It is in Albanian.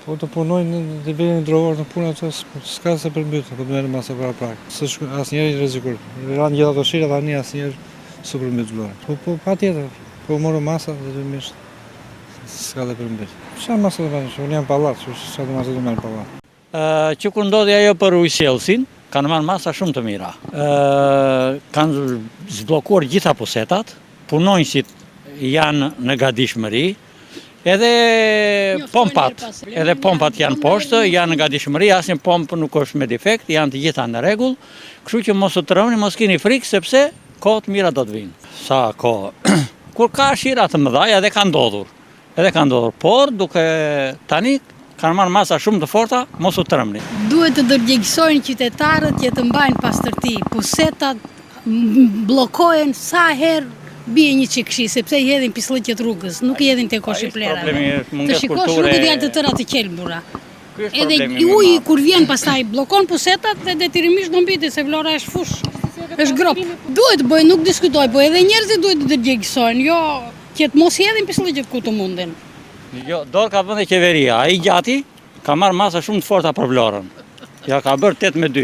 Po të punojnë të bëjnë drogor në punë ato s'ka se përmbyt, po të merren masa para prag. Asnjëri i rrezikur. Ran gjithë ato shira tani asnjëri s'u përmbyt vllora. Po patjetër, po morën masa detyrimisht. S'ka dhe përmbyt. Çfarë masa do bëjnë? Unë jam pallat, çfarë do masa do marr pallat. Që kur ndodhi ajo për ujësjellsin, kanë marrë masa shumë të mira. Kanë zblokuar gjitha pusetat, punonjësit janë në gatishmëri, edhe pompat janë poshtë, janë në gatishmëri, asnjë pompë nuk është me defekt, janë të gjitha në rregull, kështu që mos u tërhoni, mos keni frikë sepse kohë të mira do të vinë. Sa kohë? Kur ka shira të mëdha, edhe ka ndodhur, por duke tani kanë marrë masa shumë të forta, mos u tërmni. Duhet të dërgjegjësojnë qytetarët që të mbajnë pastërti, pusetat bllokohen sa herë bie një çikshi, sepse i hedhin pislliqet rrugës, nuk i hedhin te koshi plerave. Të shikosh rrugët janë të tëra të qelbura. Edhe uji kur vjen pastaj bllokon pusetat dhe detyrimisht do mbitet se vlora është fush, është grop. Duhet të bëjnë, nuk diskutoj, po edhe njerëzit duhet të dërgjegjësojnë, jo që të mos i hedhin pislliqet ku të munden. Jo, dorë ka vënë qeveria, ai gjati ka marrë masa shumë të forta për Vlorën. Ja ka bërë 8-2.